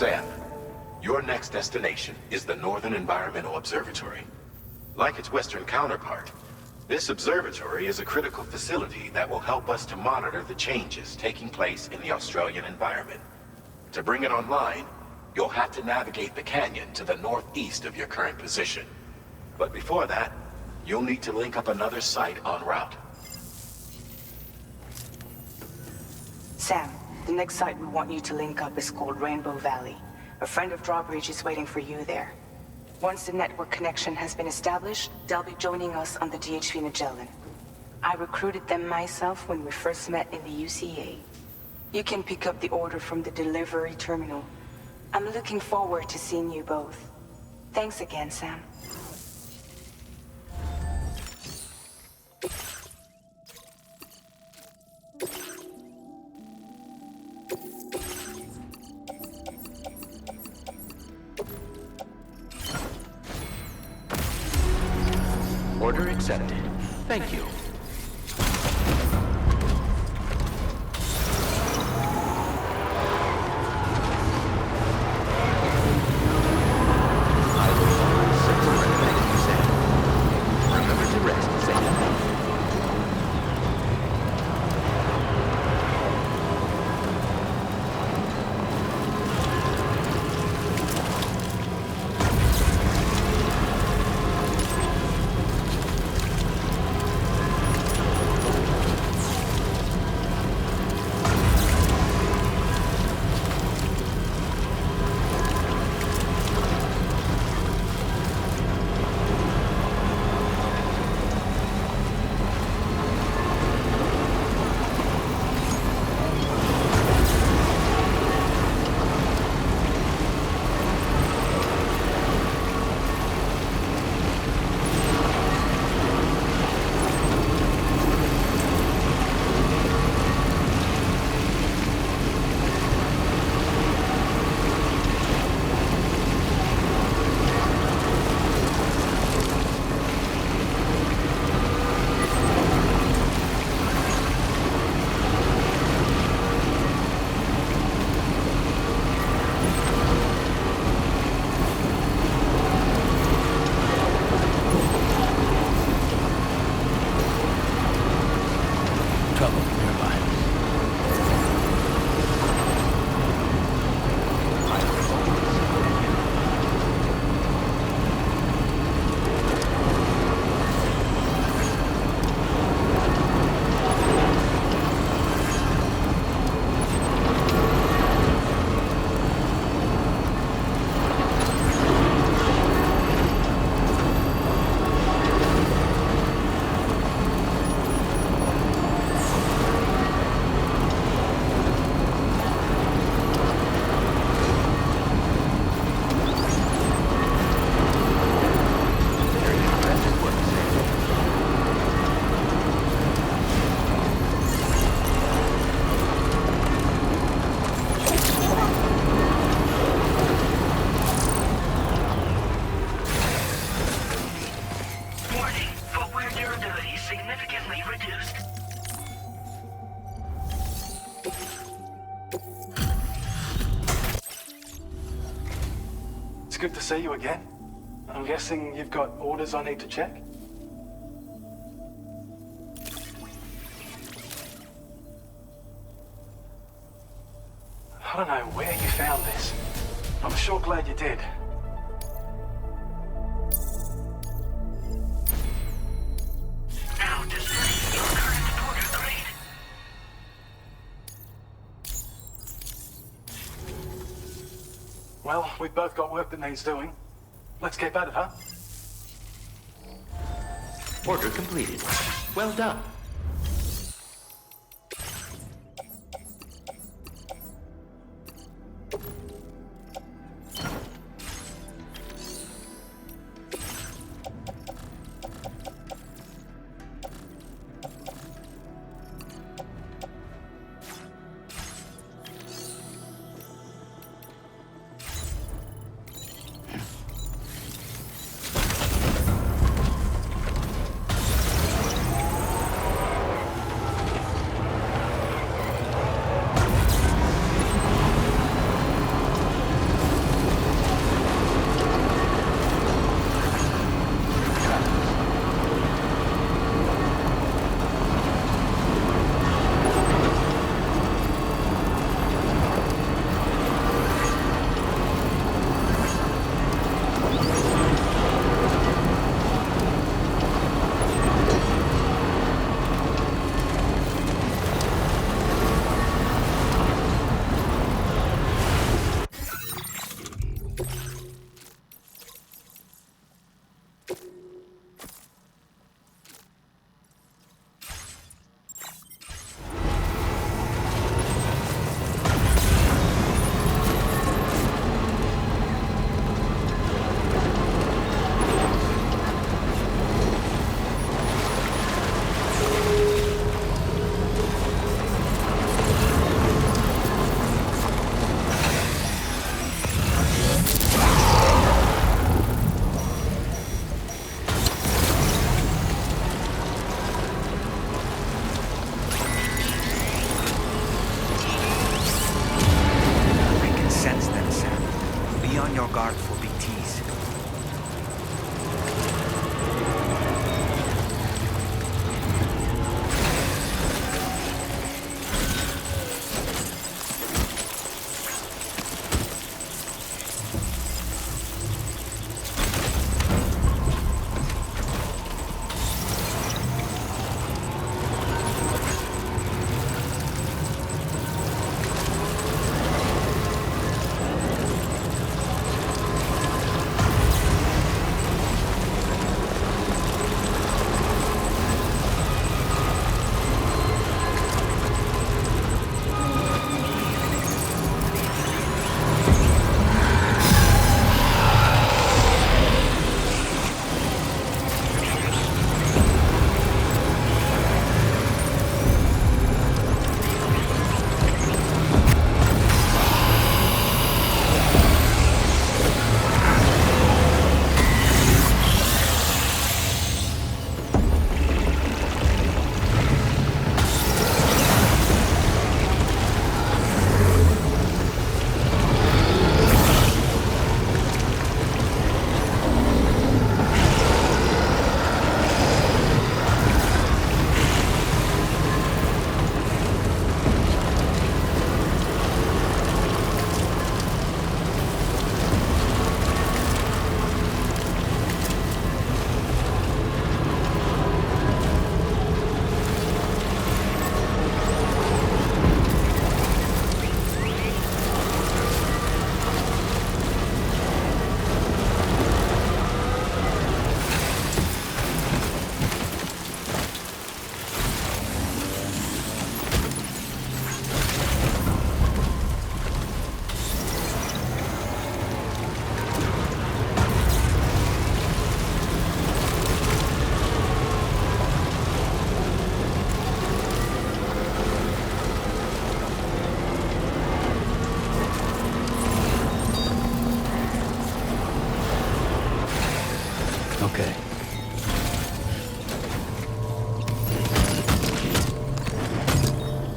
Sam, your next destination is the Northern Environmental Observatory. Like its Western counterpart, this observatory is a critical facility that will help us to monitor the changes taking place in the Australian environment. To bring it online, you'll have to navigate the canyon to the northeast of your current position. But before that, you'll need to link up another site en route. Sam, the next site we want you to link up is called Rainbow Valley. A friend of Drawbridge is waiting for you there. Once the network connection has been established, they'll be joining us on the DHV Magellan. I recruited them myself when we first met in the UCA. You can pick up the order from the delivery terminal. I'm looking forward to seeing you both. Thanks again, Sam. Order accepted. Thank you. Good to see you again. I'm guessing you've got orders I need to check? I don't know where you found this. I'm sure glad you did. Now display your current order grade. Well, we've both got work that needs doing. Let's get at it, huh? Order completed. Well done.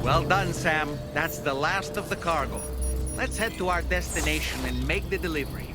Well done, Sam. That's the last of the cargo. Let's head to our destination and make the delivery.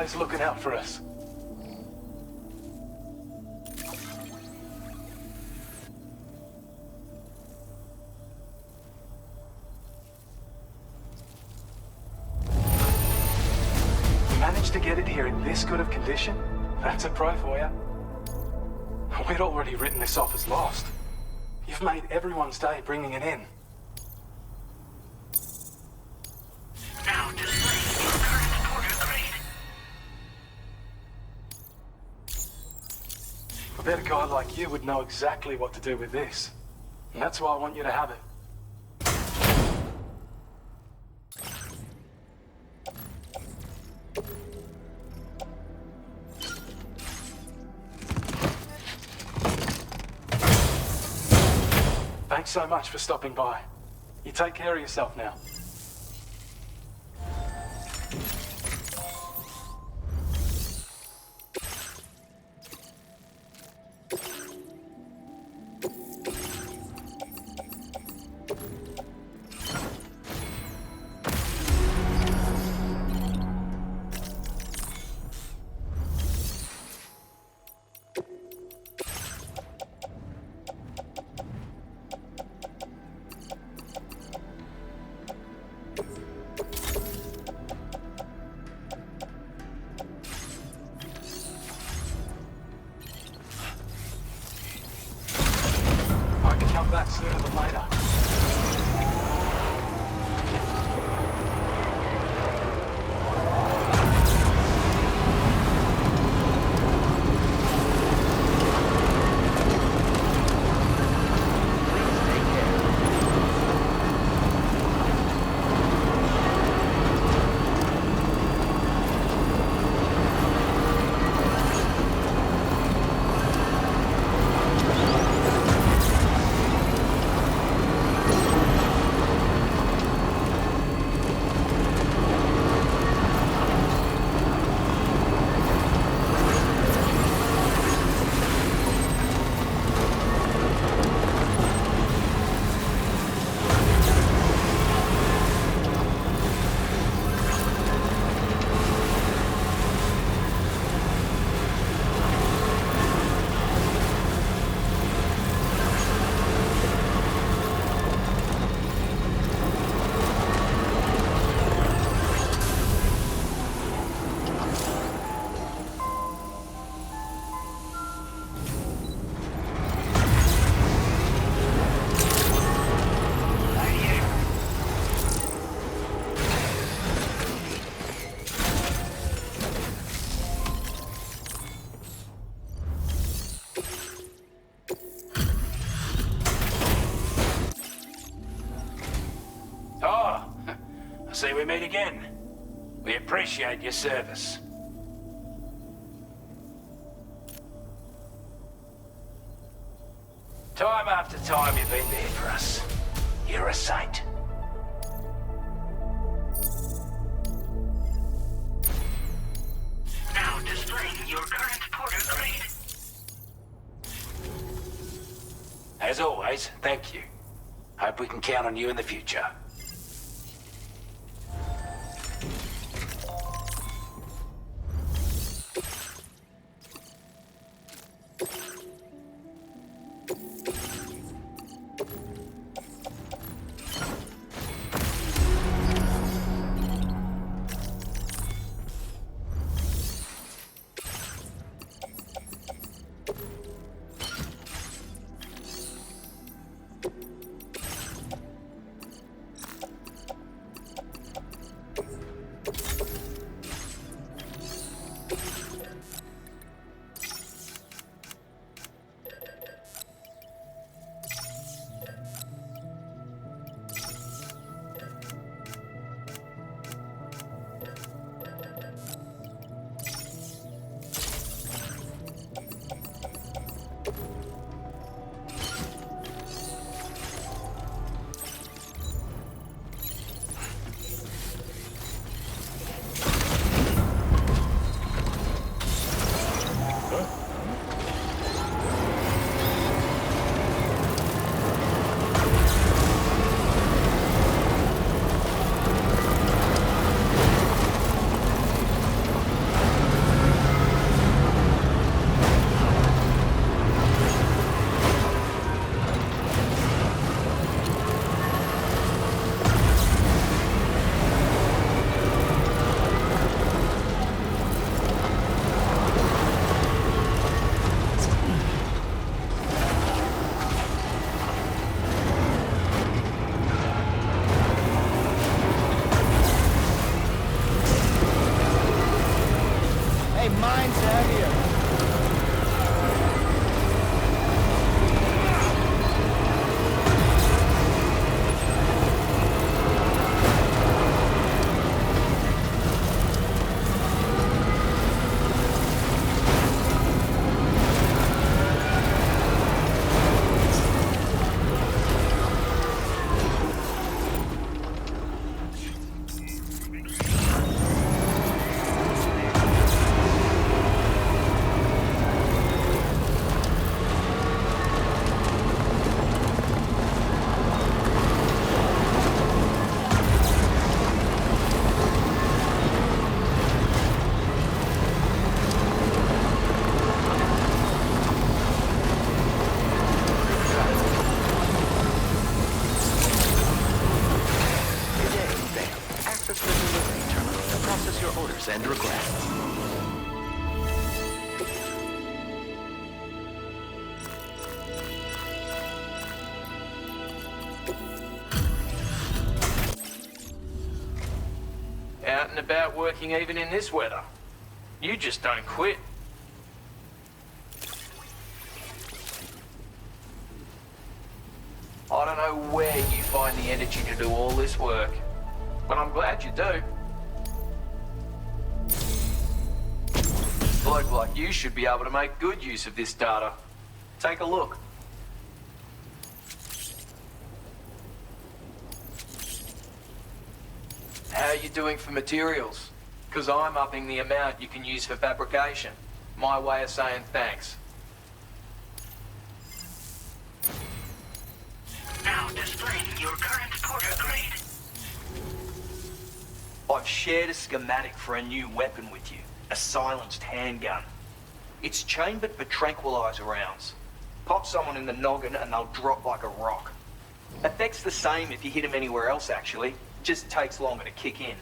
always looking out for us. You managed to get it here in this good of condition? That's a pro for you. We'd already written this off as lost. You've made everyone's day bringing it in. Now displaying your current porter grade. I bet a guy like you would know exactly what to do with this. And that's why I want you to have it. Thanks so much for stopping by. You take care of yourself now. I can come back sooner than later. See, we meet again. We appreciate your service. Time after time you've been there for us. You're a saint. Now displaying your current porter grade. As always, thank you. Hope we can count on you in the future. about working even in this weather. You just don't quit. I don't know where you find the energy to do all this work, but I'm glad you do. A bloke like you should be able to make good use of this data. Take a look. How are you doing for materials? Because I'm upping the amount you can use for fabrication. My way of saying thanks. Now displaying your current porter grade. I've shared a schematic for a new weapon with you. A silenced handgun. It's chambered for tranquilizer rounds. Pop someone in the noggin and they'll drop like a rock. Effect's the same if you hit them anywhere else, actually. Just takes longer to kick in.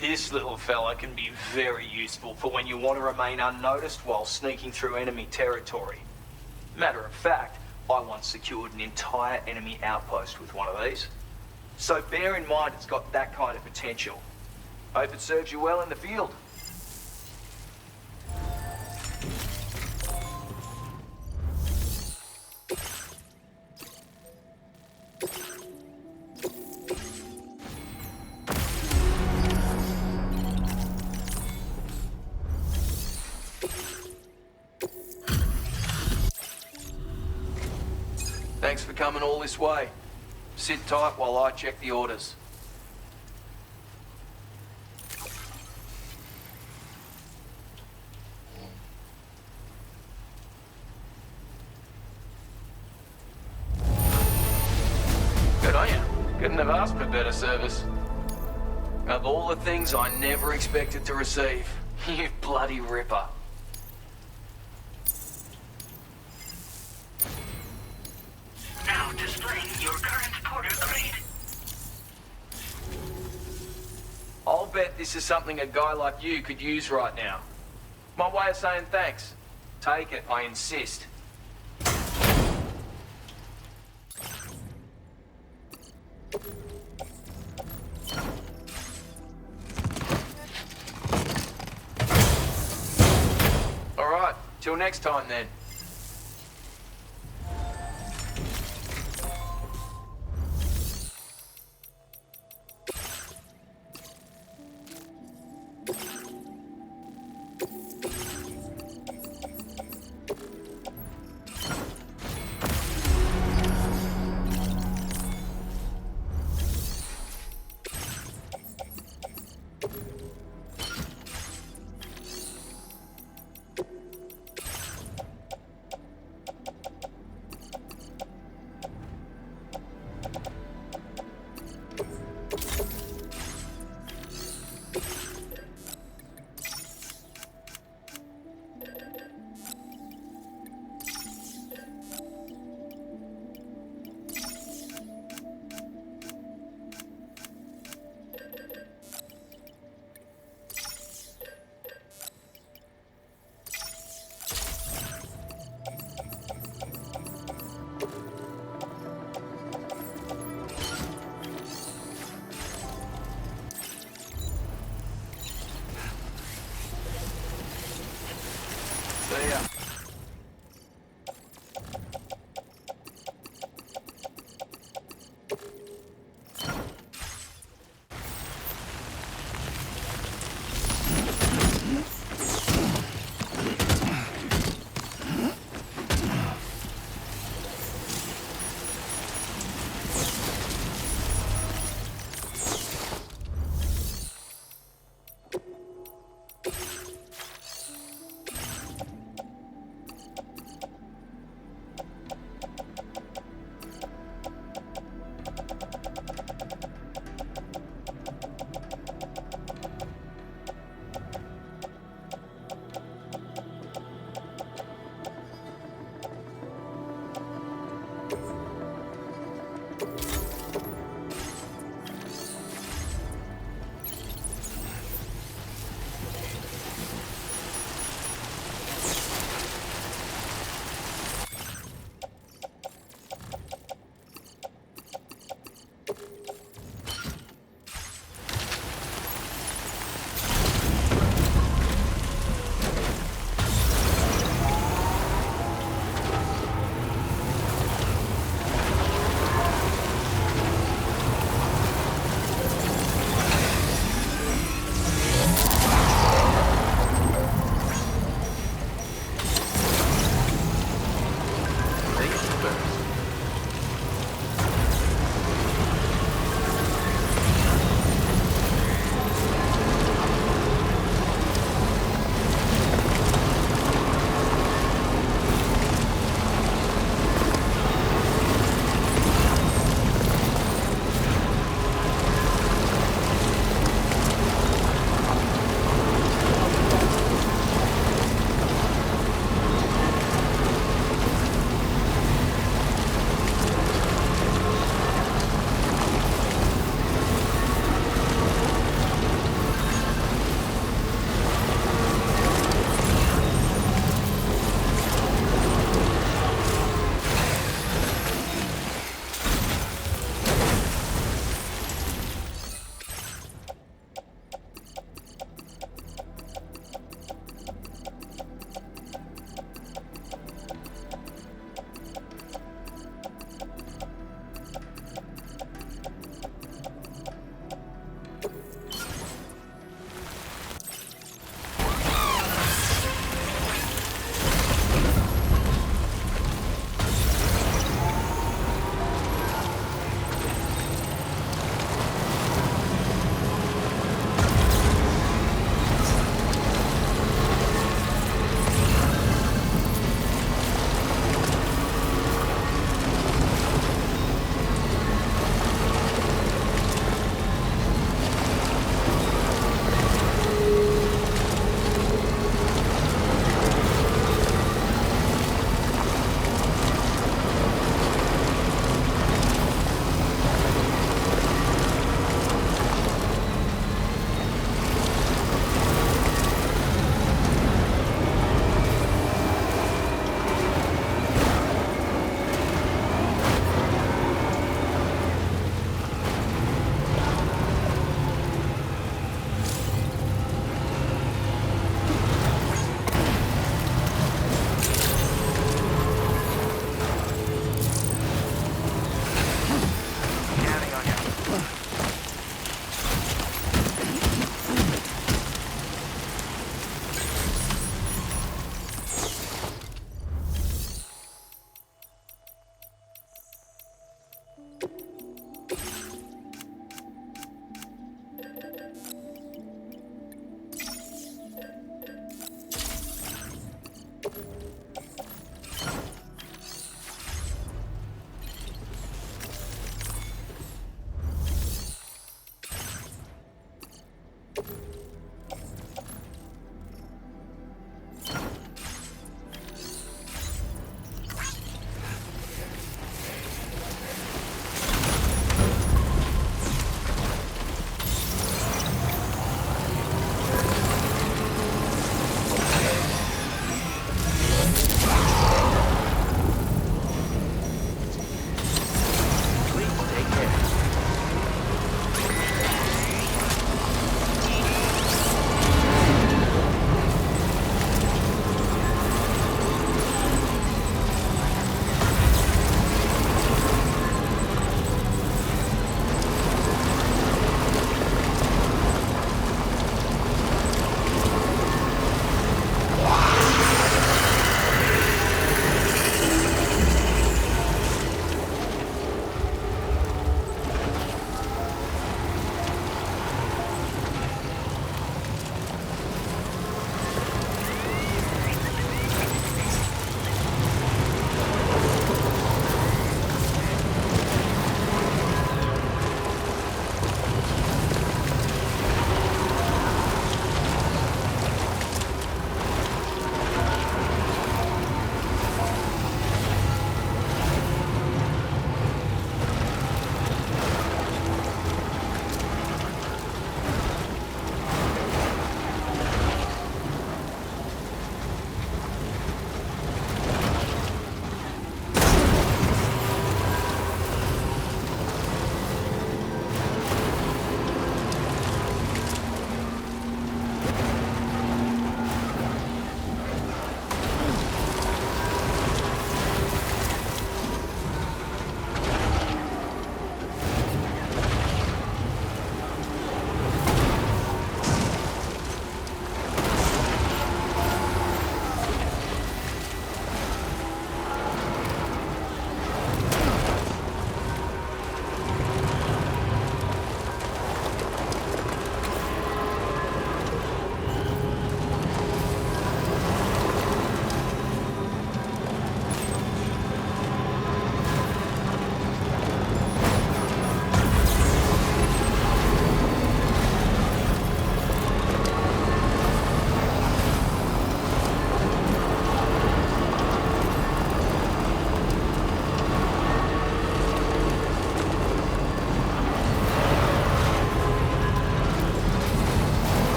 This little fella can be very useful for when you want to remain unnoticed while sneaking through enemy territory. Matter of fact, I once secured an entire enemy outpost with one of these. So bear in mind it's got that kind of potential. Hope it serves you well in the field. Thanks for coming all this way. Sit tight while I check the orders. Good on you. Couldn't have asked for better service. Of all the things I never expected to receive, you bloody ripper. Now displaying your current porter grade. I'll bet this is something a guy like you could use right now. My way of saying thanks. Take it, I insist. All right, till next time then.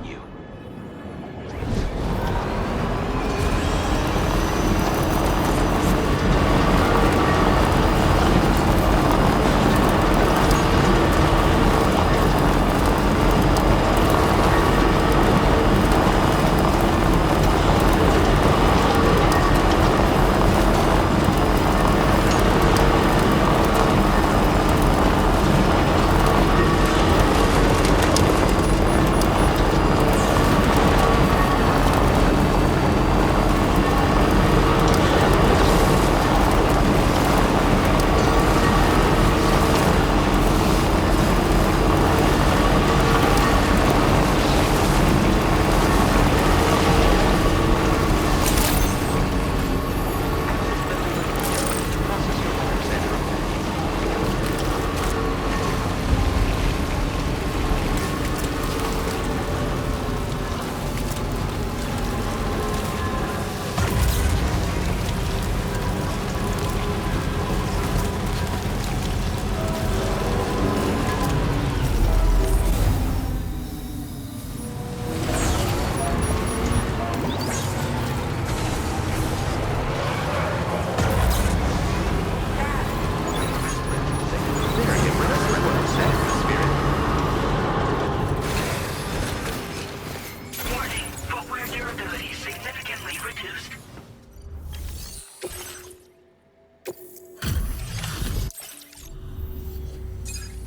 you.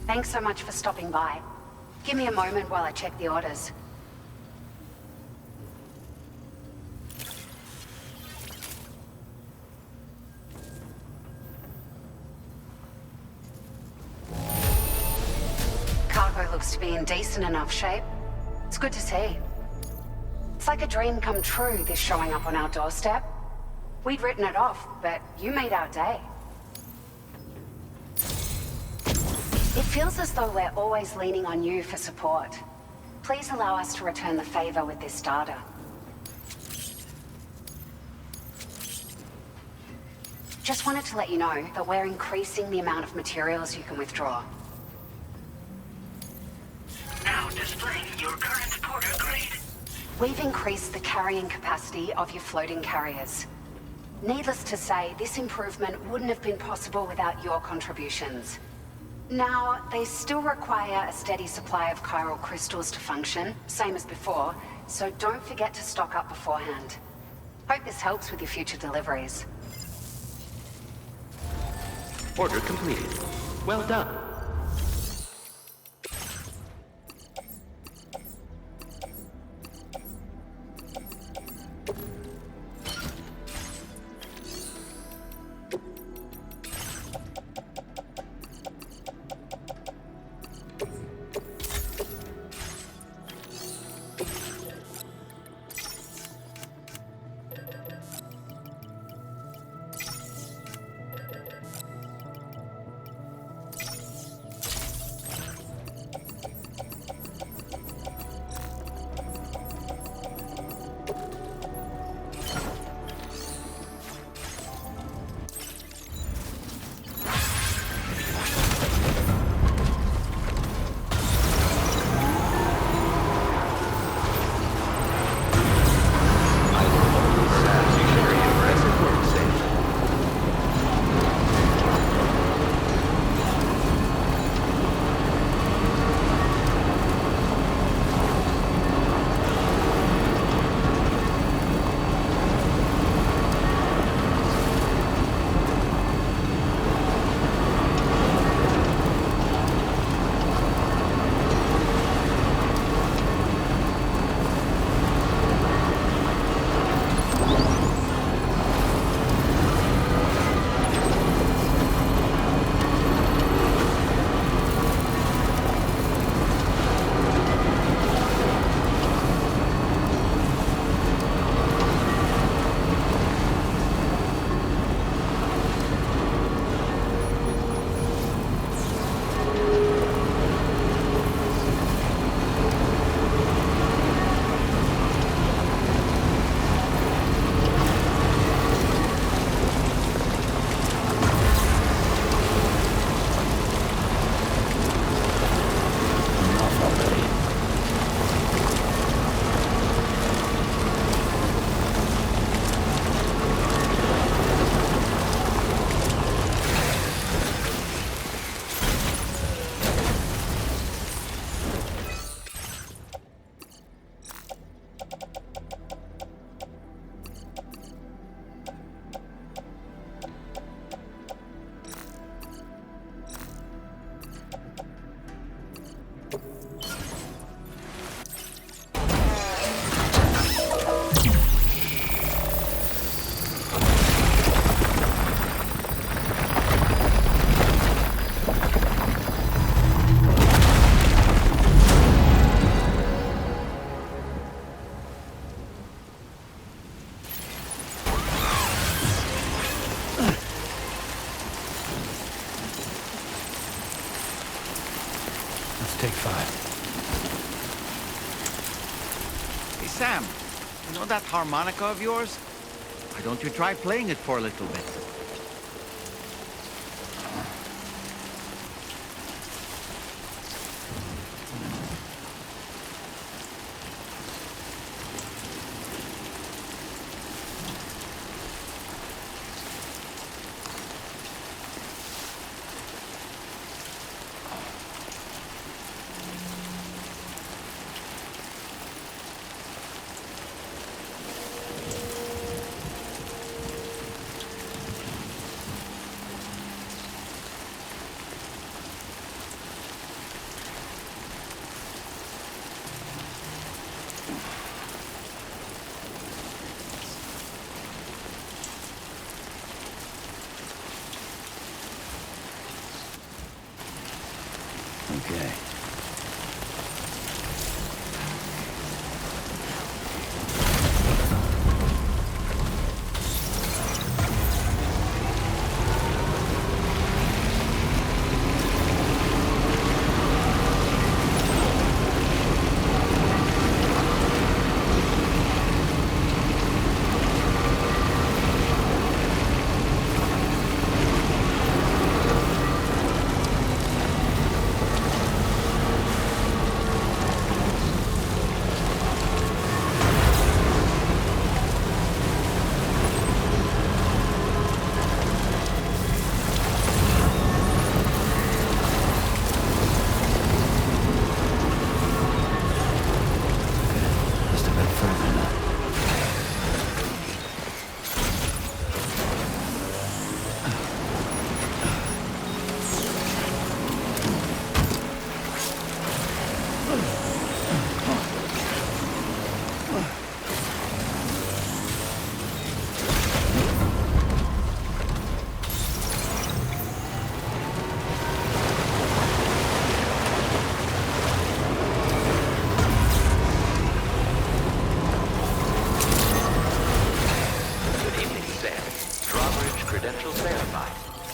Thanks so much for stopping by. Give me a moment while I check the orders. Cargo looks to be in decent enough shape. It's good to see. It's like a dream come true, this showing up on our doorstep. We'd written it off, but you made our day. It feels as though we're always leaning on you for support. Please allow us to return the favor with this data. Just wanted to let you know that we're increasing the amount of materials you can withdraw. Now displaying your current porter grade. We've increased the carrying capacity of your floating carriers. Needless to say, this improvement wouldn't have been possible without your contributions. Now, they still require a steady supply of chiral crystals to function, same as before, so don't forget to stock up beforehand. Hope this helps with your future deliveries. Order completed. Well done. Hey, Sam, you know that harmonica of yours? Why don't you try playing it for a little bit? Okay.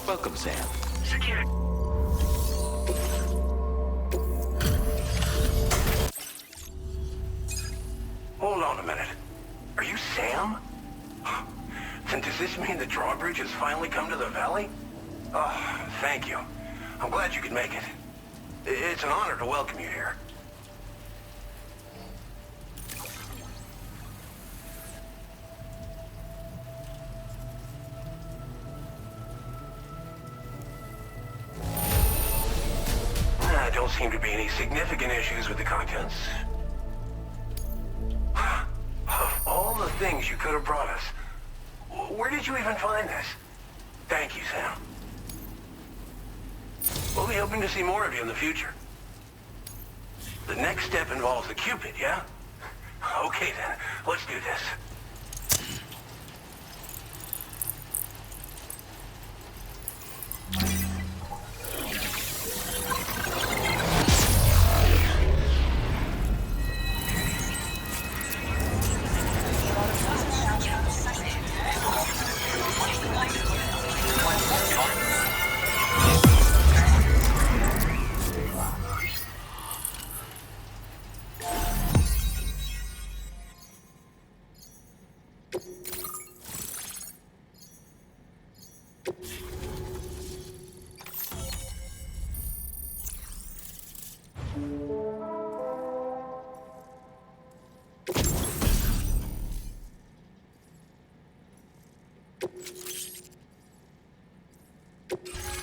Welcome, Sam. Secure. Hold on a minute. Are you Sam? Then does this mean the drawbridge has finally come to the valley? Oh, thank you. I'm glad you could make it. It's an honor to welcome you here. Don't seem to be any significant issues with the contents. Of all the things you could have brought us, where did you even find this? Thank you, Sam. We'll be hoping to see more of you in the future. The next step involves the Cupid, yeah? Okay then, let's do this.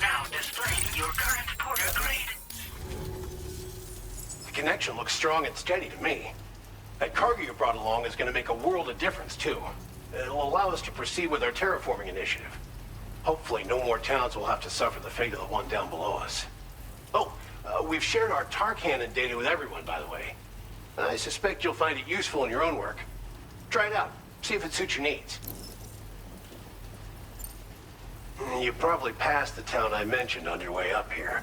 Now displaying your current porter grade. The connection looks strong and steady to me. That cargo you brought along is going to make a world of difference, too. It'll allow us to proceed with our terraforming initiative. Hopefully, no more towns will have to suffer the fate of the one down below us. Oh, we've shared our tar cannon data with everyone, by the way. I suspect you'll find it useful in your own work. Try it out. See if it suits your needs. You probably passed the town I mentioned on your way up here.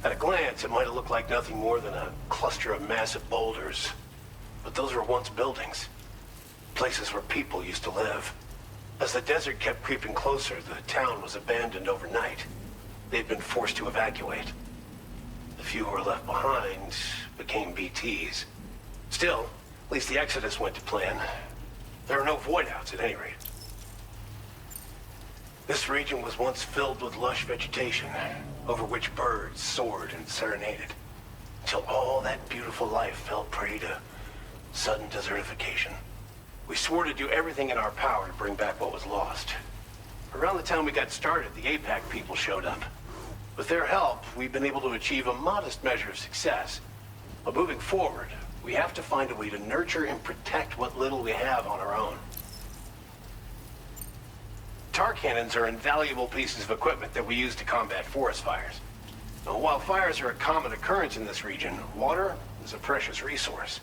At a glance, it might have looked like nothing more than a cluster of massive boulders. But those were once buildings. Places where people used to live. As the desert kept creeping closer, the town was abandoned overnight. They'd been forced to evacuate. The few who were left behind became BTs. Still, At least the Exodus went to plan. There are no void-outs at any rate. This region was once filled with lush vegetation, over which birds soared and serenaded, until all that beautiful life fell prey to sudden desertification. We swore to do everything in our power to bring back what was lost. Around the time we got started, the APAC people showed up. With their help, we've been able to achieve a modest measure of success. But moving forward, we have to find a way to nurture and protect what little we have on our own. Tar cannons are invaluable pieces of equipment that we use to combat forest fires. Now, while fires are a common occurrence in this region, water is a precious resource.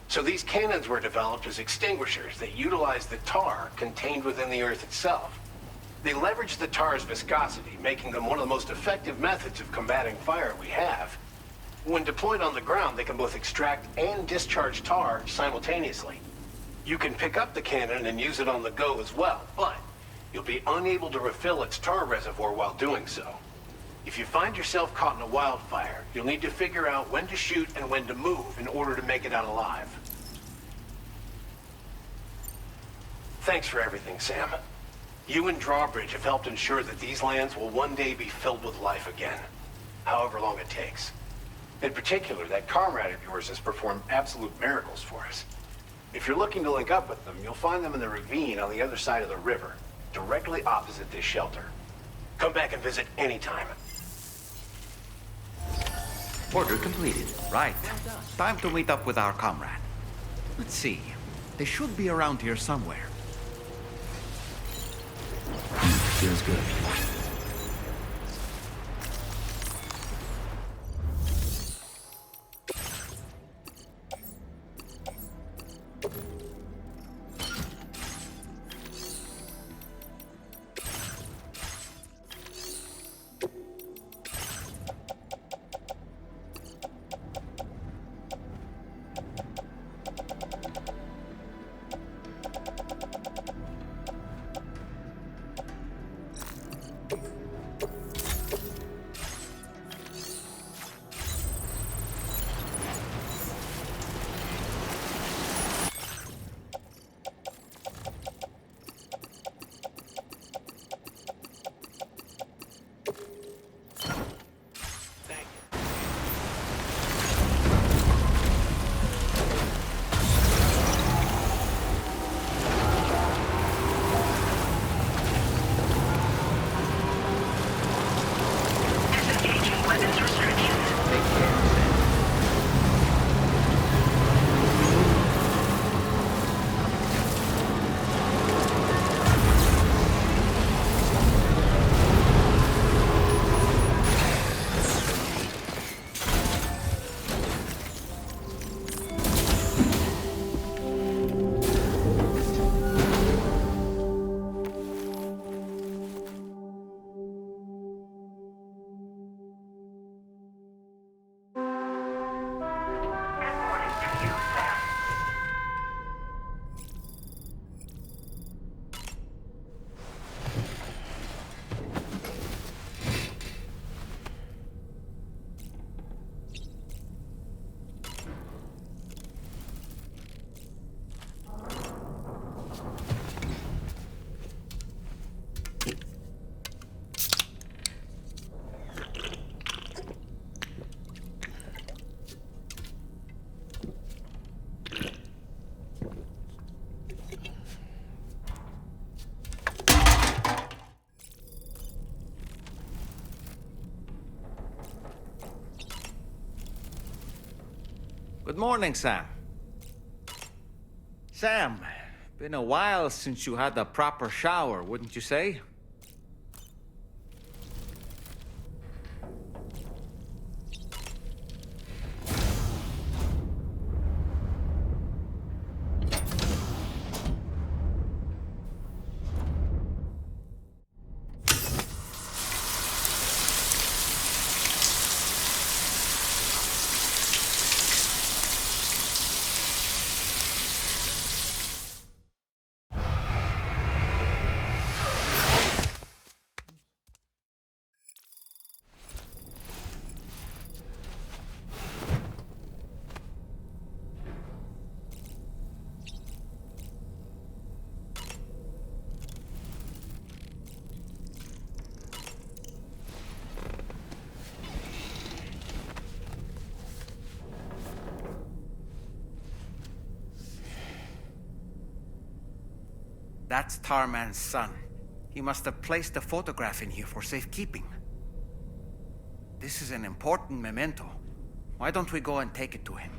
So these cannons were developed as extinguishers that utilize the tar contained within the earth itself. They leverage the tar's viscosity, making them one of the most effective methods of combating fire we have. When deployed on the ground, they can both extract and discharge tar simultaneously. You can pick up the cannon and use it on the go as well, but you'll be unable to refill its tar reservoir while doing so. If you find yourself caught in a wildfire, you'll need to figure out when to shoot and when to move in order to make it out alive. Thanks for everything, Sam. You and Drawbridge have helped ensure that these lands will one day be filled with life again, however long it takes. In particular, that comrade of yours has performed absolute miracles for us. If you're looking to link up with them, you'll find them in the ravine on the other side of the river, directly opposite this shelter. Come back and visit anytime. Order completed. Right. Time to meet up with our comrade. Let's see. They should be around here somewhere. Feels good. Good morning, Sam. Sam, been a while since you had a proper shower, wouldn't you say? That's Tarman's son. He must have placed a photograph in here for safekeeping. This is an important memento. Why don't we go and take it to him?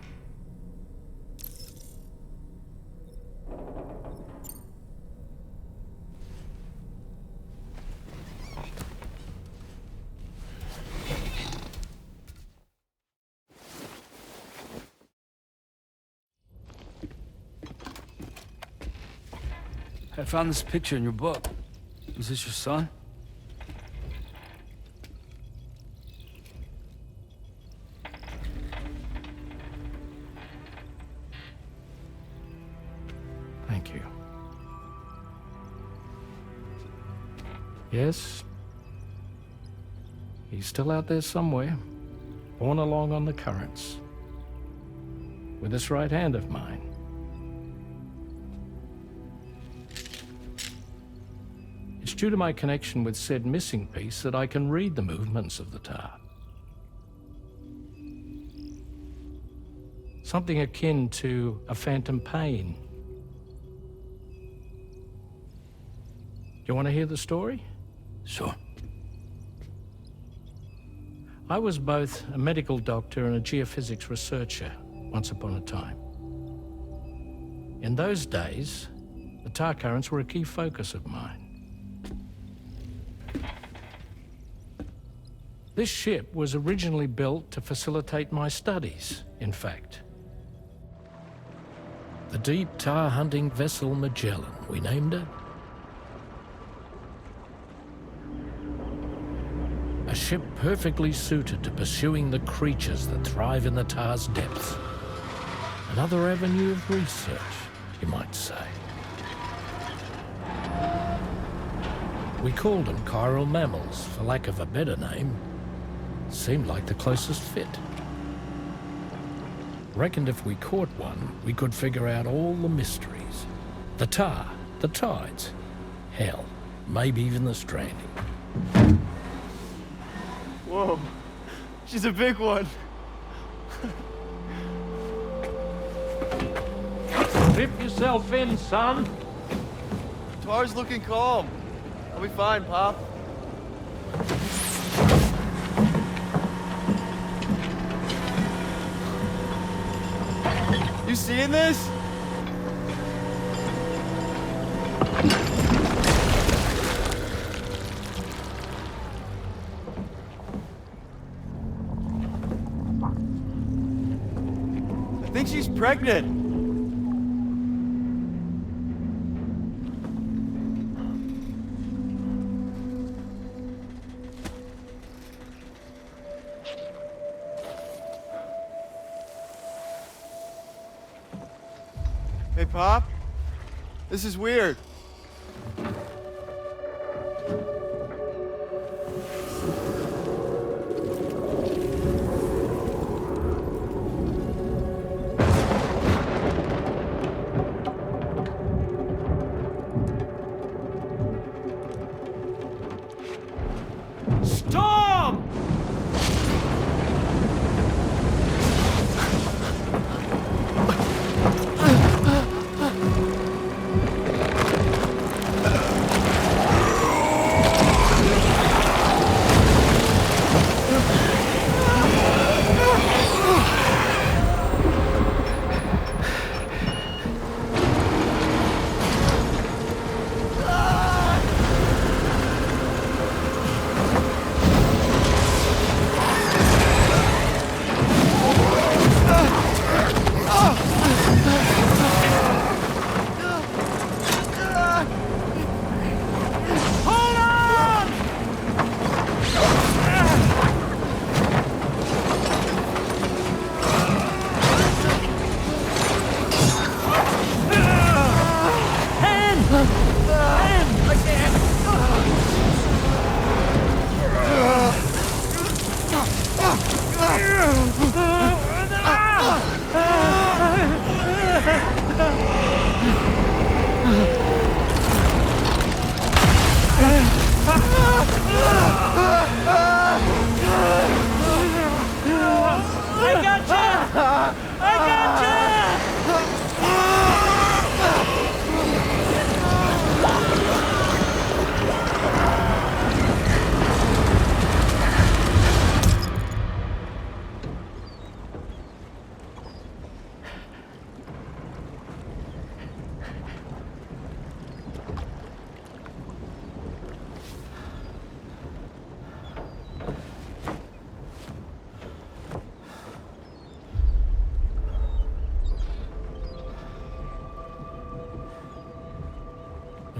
I found this picture in your book. Is this your son? Thank you. Yes. He's still out there somewhere, borne along on the currents. With this right hand of mine. It's due to my connection with said missing piece that I can read the movements of the tar. Something akin to a phantom pain. You want to hear the story? Sure. I was both a medical doctor and a geophysics researcher once upon a time. In those days, the tar currents were a key focus of mine. This ship was originally built to facilitate my studies, in fact. The deep tar hunting vessel Magellan, we named it. A ship perfectly suited to pursuing the creatures that thrive in the tar's depths. Another avenue of research, you might say. We called them chiral mammals, for lack of a better name. Seemed like the closest fit. Reckoned if we caught one, we could figure out all the mysteries. The tar, the tides, hell, maybe even the stranding. Whoa, she's a big one. Dip yourself in, son. Tar's looking calm. I'll be fine, Pop. You seeing this? I think she's pregnant. Hey, Pop. This is weird. Storm!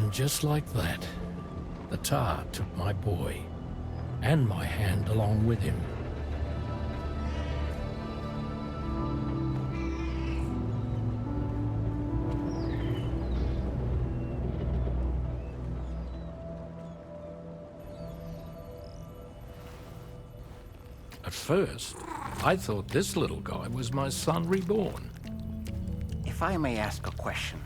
And just like that, the tar took my boy, and my hand along with him. At first, I thought this little guy was my son reborn. If I may ask a question,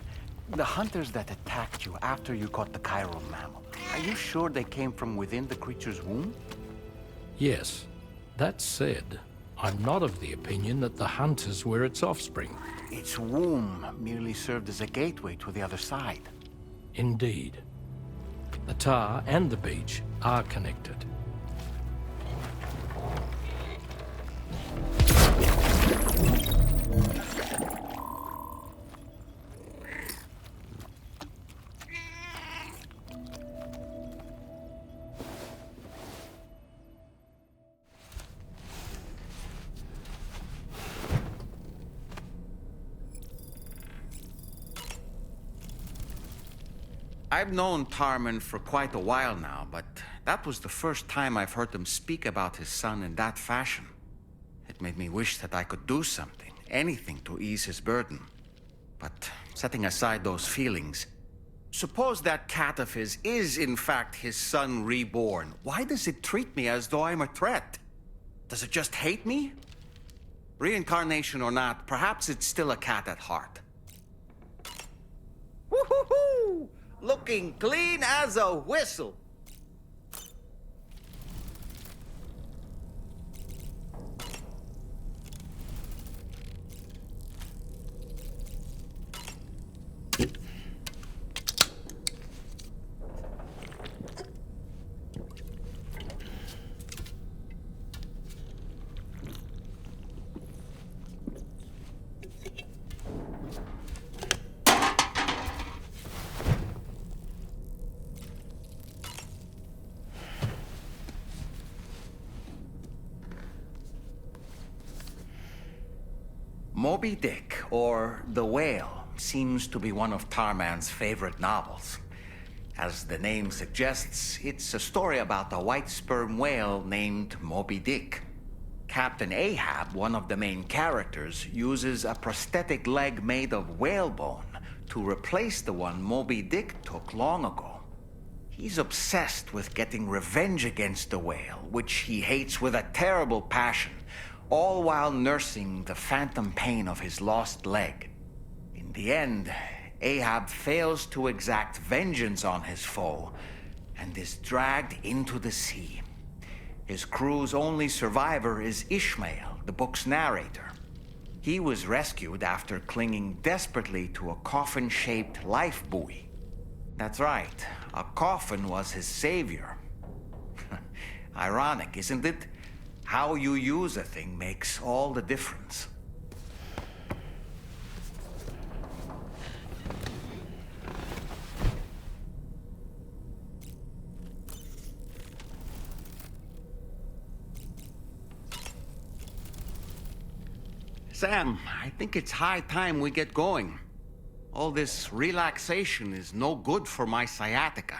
the hunters that attacked you after you caught the chiral mammal, are you sure they came from within the creature's womb? Yes. That said, I'm not of the opinion that the hunters were its offspring. Its womb merely served as a gateway to the other side. Indeed. The tar and the beach are connected. I've known Tarman for quite a while now, but that was the first time I've heard him speak about his son in that fashion. It made me wish that I could do something, anything to ease his burden. But setting aside those feelings, suppose that cat of his is in fact his son reborn. Why does it treat me as though I'm a threat? Does it just hate me? Reincarnation or not, perhaps it's still a cat at heart. Woo-hoo-hoo! Looking clean as a whistle. Moby Dick, or The Whale, seems to be one of Tarman's favorite novels. As the name suggests, it's a story about a white sperm whale named Moby Dick. Captain Ahab, one of the main characters, uses a prosthetic leg made of whalebone to replace the one Moby Dick took long ago. He's obsessed with getting revenge against the whale, which he hates with a terrible passion, all while nursing the phantom pain of his lost leg. In the end, Ahab fails to exact vengeance on his foe and is dragged into the sea. His crew's only survivor is Ishmael, the book's narrator. He was rescued after clinging desperately to a coffin-shaped life buoy. That's right, a coffin was his savior. Ironic, isn't it? How you use a thing makes all the difference. Sam, I think it's high time we get going. All this relaxation is no good for my sciatica.